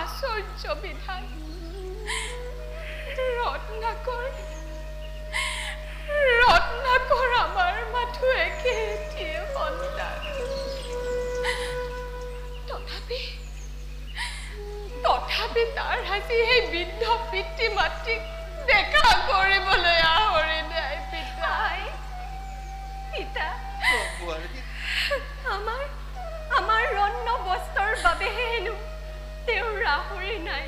আশ্চৰ্য বিধান ৰত্নাকৰ আমাৰ মাথো একেটিয়ে সন্তান তথাপি তাৰ আজি এই বৃদ্ধ পিতৃ মাতৃক দেখা কৰিবলৈ আহৰি নাই পিতা আমাৰ ৰন্ন বস্ত্ৰৰ বাবেহে হেনো তেওঁৰ আহৰি নাই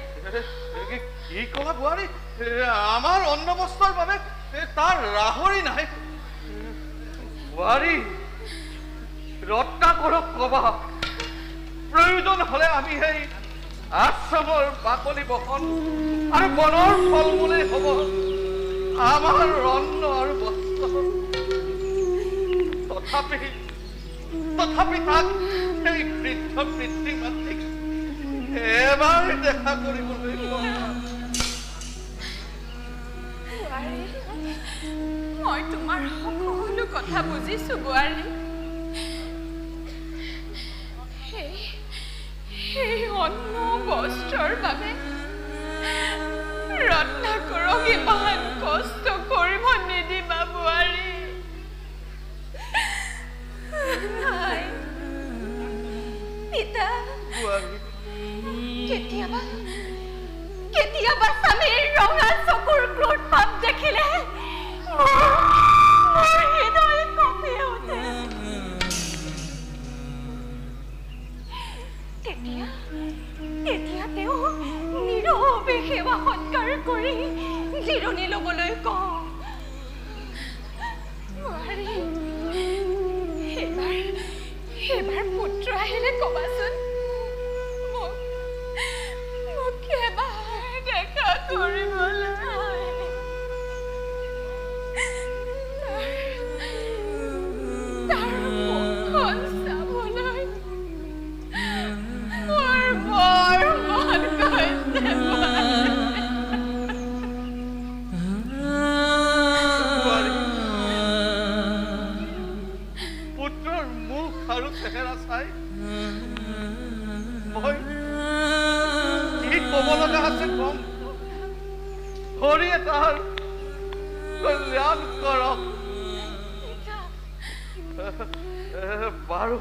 কি কলা বুৱাৰী আমাৰ অন্ন বস্ত্ৰৰ বাবে তাৰ আহৰি নাই বুৱাৰী ৰত্নাকৰক কবা প্ৰয়োজন হলে আমি এই আশ্ৰমৰ বাকলি বহন আৰু বনৰ ফল মূলেই হ'ব আমাৰ অন্ন আৰু বস্ত্ৰ তথাপি তাক এই বৃদ্ধ পিতৃ মাতৃক এবাৰ দেখা কৰিবলৈ মই তোমাৰ সকলো কথা বুজিছো বুৱাৰী এই অন্ন বস্ত্ৰৰ বাবে ৰত্নাকৰক ইমান কষ্ট কৰিব নিদিবা বুৱাৰী পিতা কেতিয়াবা স্বামীৰ ৰঙা চকুৰ ক্ৰোধ ভাৱ দেখিলে মোৰ হৃদয় কঁপি উঠে তেতিয়া তেওঁ নীৰৱে সেৱা সৎকাৰ কৰি জিৰণি ল'বলৈ কওঁ এবাৰ পুত্ৰ আহিলে কবাচোন মোক এবাৰ দেখা কৰিবলৈ তাৰ মুখখন চাবলৈ মোৰ বৰ মন গৈছে পুত্ৰৰ মুখ আৰু চেহেৰা চাই মই কি ক'ব লগা আছে কম হৰিয়ে তাৰ কল্যাণ কৰক বাৰু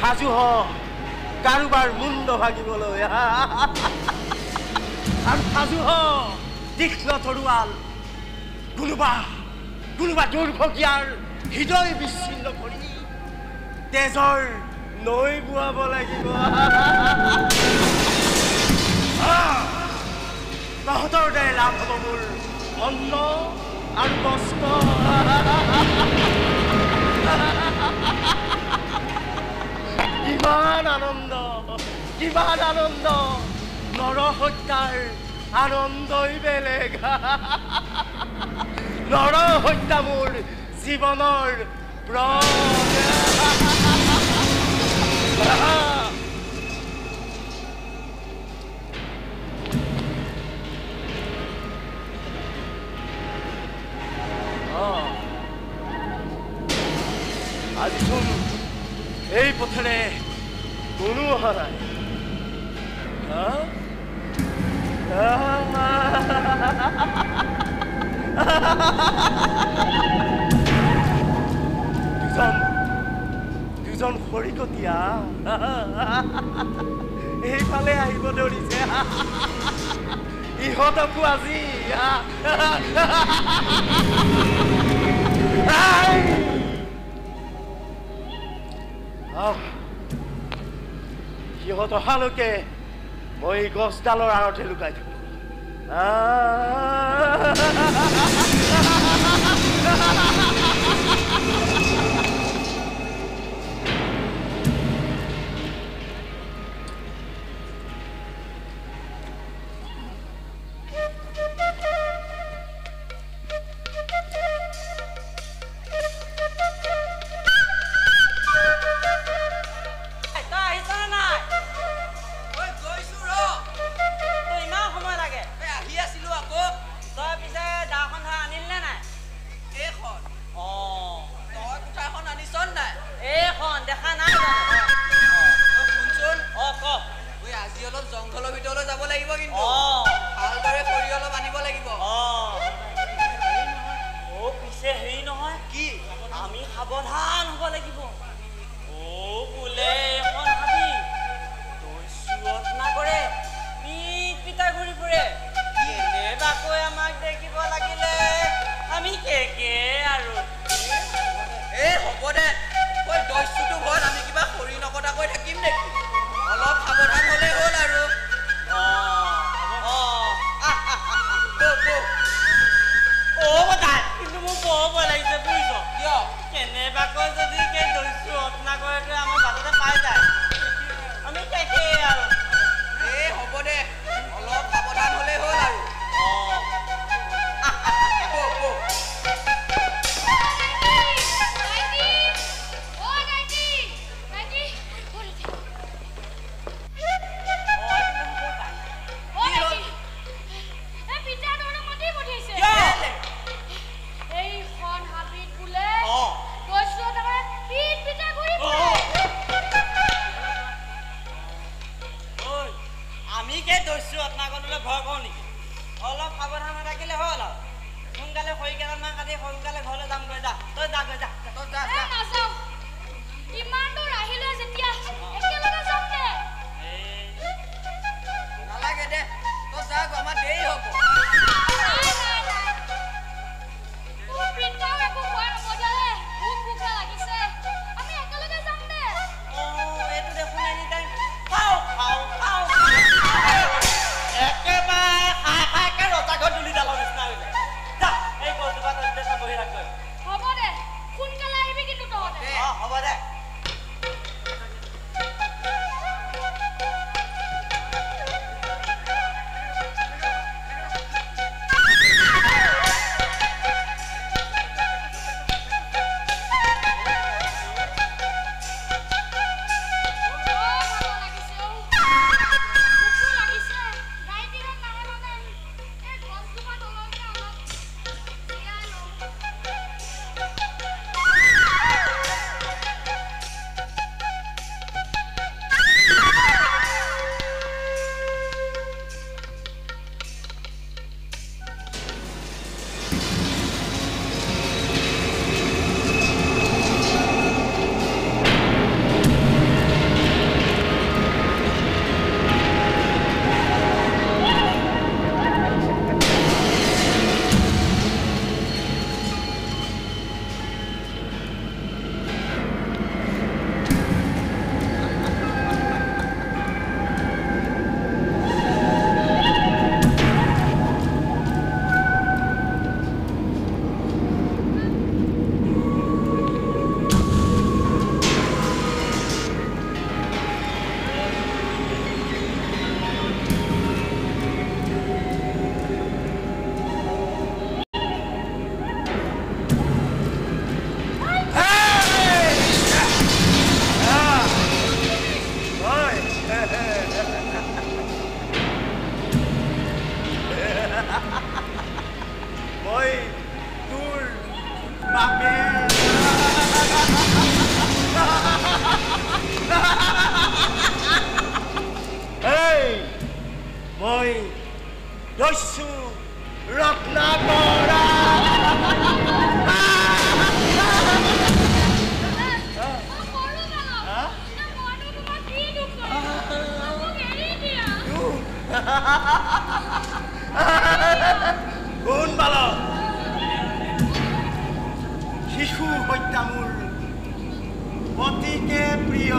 সাজু হ কাৰোবাৰ মুণ্ড ভাগিবলৈ আৰু সাজু হ তীক্ষ্ণ তৰোৱাল কোনোবা দুৰ্ভগীয়াৰ হৃদয় বিচ্ছিন্ন কৰি তেজৰ নৈ বোৱাব লাগিব তহঁতৰ দ্বাৰাই লাভ হ'ব মোৰ অন্ন আৰু বস্ত্ৰ কিমান আনন্দ নৰহত্যাৰ আনন্দই বেলেগ নৰ হত্যা মোৰ জীৱনৰ আজিচোন এই পথেৰে কোনো অহা নাই দুজন খৰিকটীয়া এইফালে আহিব ধৰিছে ইহঁতকো আজি সিহঁত অহালৈকে মই গছডালৰ আঁৰতে লুকাই থাকো বাপে এই মই দস্যু ৰত্নাকৰা কোন বালক শিশু হত্যা মোৰ অতিকে প্ৰিয়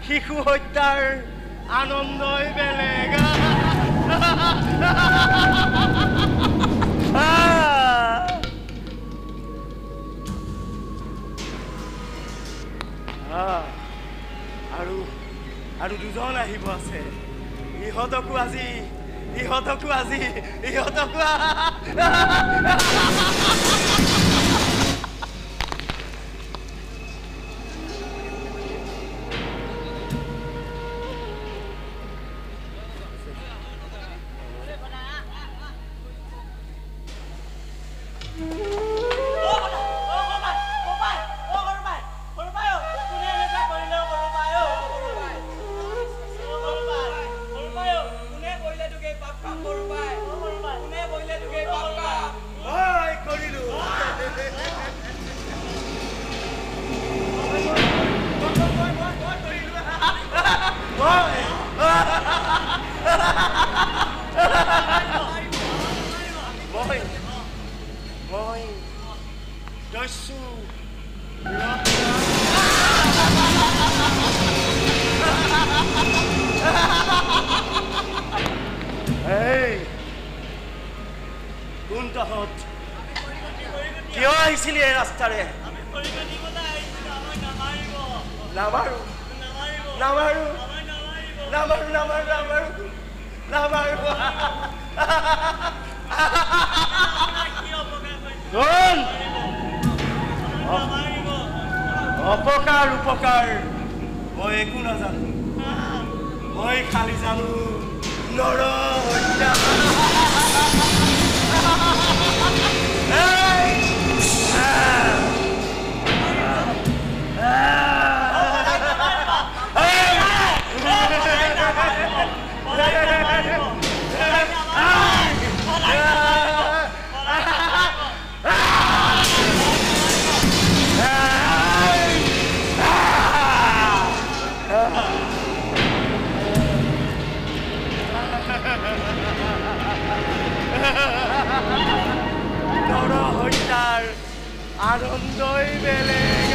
শিশু হত্যাৰ আনন্দই বেলেগ আৰু দুজন আহিব আছে ইহঁতকো আজি কিয় আহিছিলি এই ৰাস্তাৰে অপকাৰ উপকাৰ মই একো নাজানো মই খালি জানো নৰ হত্যা আনন্দই বেলেগ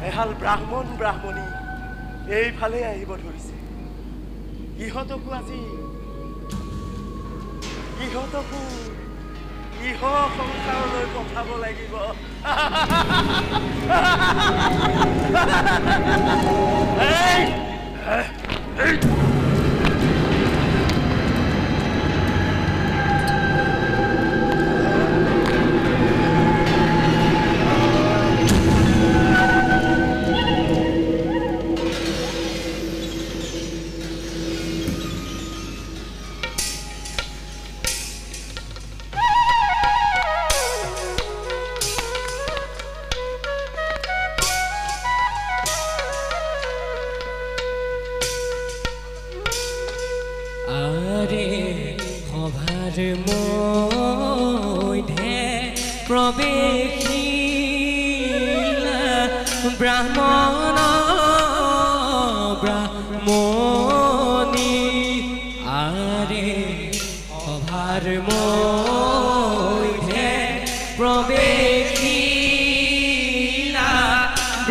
এহাল ব্ৰাহ্মণী এইফালে আহিব ধৰিছে ইহঁতকো ইহ সংসাৰলৈ পঠাব লাগিব ব্ৰাহ্মণ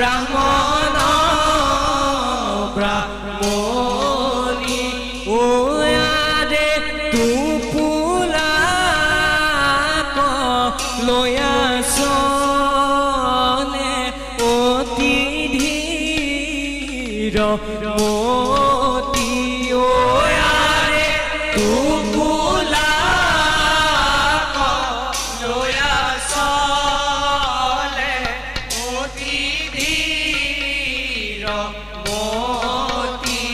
ব্ৰাহ্মণ ব্ৰাহ্মণী ওয়াদে তুপুলা লয়া চলে অতি ধীৰ মতি ওয়াদে তুপুলা লয়া চলে অতি ধীৰ মতি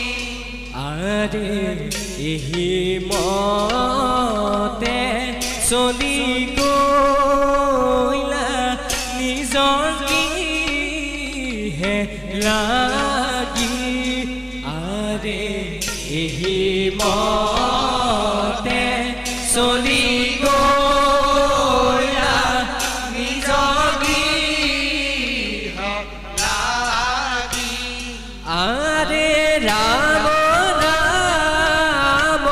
আৰে এহি মতে চলি গইলা নিজৰ কিহে লাগি আৰে এহি মতে চলি গইলা নিজৰ কিহে লাগি আৰে ৰাম ৰাম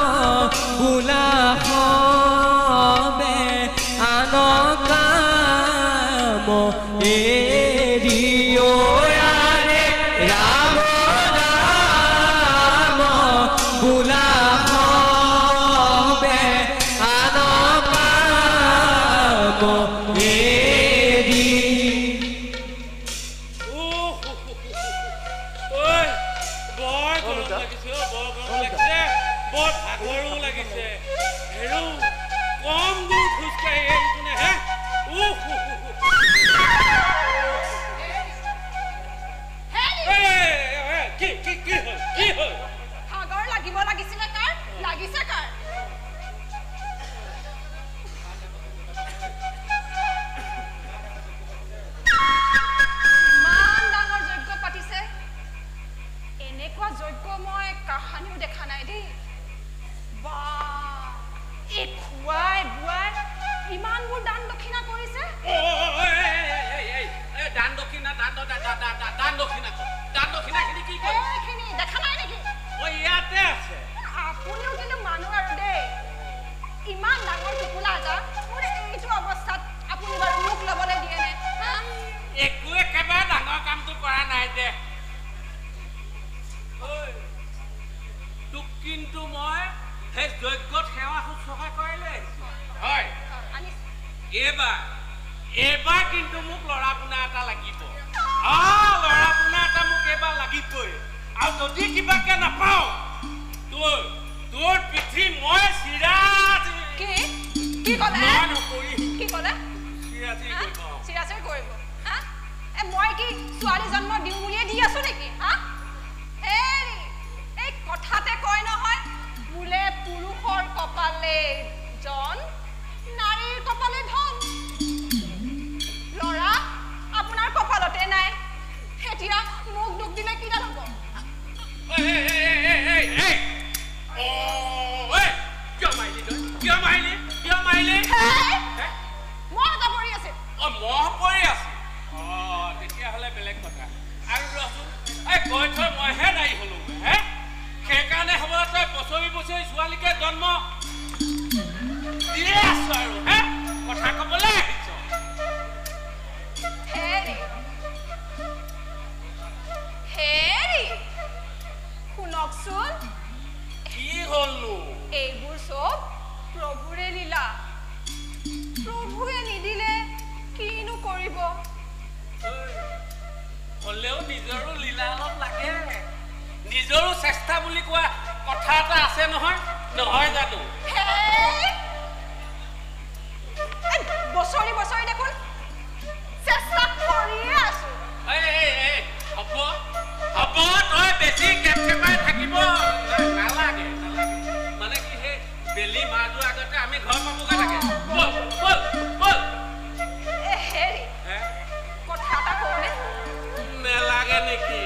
বোলা হবে আন কাম এৰি আৰে ৰাম ৰাম বোলা হবে আন কাম এৰি বৰ গৰম লাগিছে বৰ ভাগৰো লাগিছে হেৰু কম দূৰ খোজকাঢ়ি আহিছোনে হে কি হ'ল ভাগৰ লাগিব লাগিছিলে কাৰ লাগিছে কাৰ ইমান ডাঙৰ যজ্ঞ পাতিছে এনেকুৱা যজ্ঞ মই কাহানিও দেখা নাই দেই বা এই খুৱাই বুৱাই ইমানবোৰ দান দক্ষিণা কৰিছে দান দক্ষিণাখিনি কি কৰে এইখিনি দেখা নাই নেকি ইয়াতে আছে আপুনিও কিন্তু মানুহ আৰু দেই ইমান ডাঙৰ টোপোলা এটা মোৰ এইটো অৱস্থাত আপুনি বাৰু মোক ল'বলৈ দিয়ে নে একো একেবাৰে ডাঙৰ কামটো কৰা নাই দে তোক কিন্তু মই সেই যজ্ঞত সেৱা শুশ্ৰূষা কৰিলে হয় এইবাৰ কিন্তু মোক ল'ৰা পোনা এটা লাগিব ল'ৰা পোনা এটা মোক এইবাৰ লাগিবই আৰু যদি কিবাকে নাপাওঁ তোৰ পিঠি মই চিৰা কি ক'লে চিৰাচৰি কৰিব মই কি ছোৱালী জন্ম দিওঁ বুলিয়ে দি আছো নেকি এই কথাতে কয় নহয় বোলে পুৰুষৰ কপালে জন নাৰীৰ কপালে ধন ল'ৰা আপোনাৰ কপালতে নাই এতিয়া মোক দুখ দিলে কিডাল হ'ব কিয় মাৰিলি মহ এটা পৰি আছে মহ পৰি আছে তেতিয়াহ'লে বেলেগ কথা আৰু ৰচোন কৈ থৈ মইহে দায়ী হলো সেইকাৰণে হ'ব তই বছৰি ছোৱালীকে জন্ম দিয়ে আছো আৰু কথা কবলৈ আহিছ শুনকচোন কি হ'লনো এইবোৰ চব প্ৰভুৰে লীলা প্ৰভুৱে নিদিলে কিনো কৰিব হ'লেও নিজৰো লীলা অলপ লাগে নিজৰো চেষ্টা বুলি কোৱা কথা এটা আছে নহয় জানো বছৰি দেখোন চেষ্টা কৰিয়ে আছো হ'ব তই বেছি কেপকেপাই থাকিব নালাগে মানে কি সেই বেলি মাৰ যোৱাৰ আগতে আমি ঘৰ পাবগৈ লাগে হেৰি কথা এটা কওঁনে নেলাগে নেকি